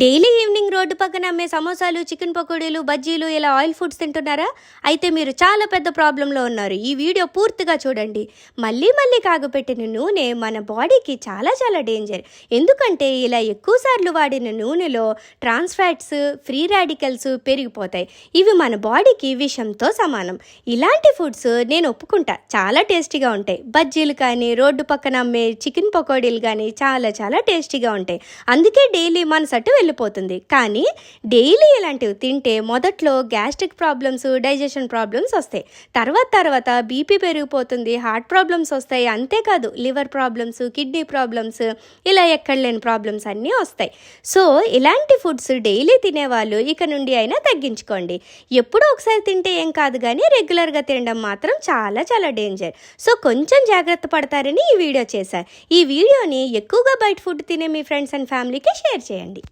Daily evening road పక్కన అమ్మే సమోసాలు, చికెన్ పకోడీలు, బజ్జీలు ఇలా ఆయిల్ ఫుడ్స్ తింటున్నారా? అయితే మీరు చాలా పెద్ద ప్రాబ్లంలో ఉన్నారు. ఈ వీడియో పూర్తిగా చూడండి. మళ్ళీ మళ్ళీ కాగపెట్టిన నూనె మన బాడీకి చాలా చాలా డేంజర్. ఎందుకంటే ఇలా ఎక్కువసార్లు వాడిన నూనెలో ట్రాన్స్ ఫ్యాట్స్, ఫ్రీ రాడికల్స్ పెరిగిపోతాయి. ఇవి మన బాడీకి విషంతో సమానం. ఇలాంటి ఫుడ్స్ నేను ఒప్పుకుంటా, చాలా టేస్టీగా ఉంటాయి. బజ్జీలు కానీ, రోడ్డు పక్కన అమ్మే చికెన్ పకోడీలు కానీ చాలా చాలా టేస్టీగా ఉంటాయి. అందుకే డైలీ మనసట్టు వెళ్ళిపోతుంది. కానీ డైలీ ఇలాంటివి తింటే మొదట్లో గ్యాస్ట్రిక్ ప్రాబ్లమ్స్, డైజెషన్ ప్రాబ్లమ్స్ వస్తాయి. తర్వాత బీపీ పెరిగిపోతుంది, హార్ట్ ప్రాబ్లమ్స్ వస్తాయి. అంతేకాదు లివర్ ప్రాబ్లమ్స్, కిడ్నీ ప్రాబ్లమ్స్, ఇలా ఎక్కడ లేని ప్రాబ్లమ్స్ అన్నీ వస్తాయి. సో ఇలాంటి ఫుడ్స్ డైలీ తినేవాళ్ళు ఇక నుండి అయినా తగ్గించుకోండి. ఎప్పుడో ఒకసారి తింటే ఏం కాదు, కానీ రెగ్యులర్గా తినడం మాత్రం చాలా చాలా డేంజర్. సో కొంచెం జాగ్రత్త పడతారని ఈ వీడియో చేశాను. ఈ వీడియోని ఎక్కువగా బయట ఫుడ్ తినే మీ ఫ్రెండ్స్ అండ్ ఫ్యామిలీకి షేర్ చేయండి.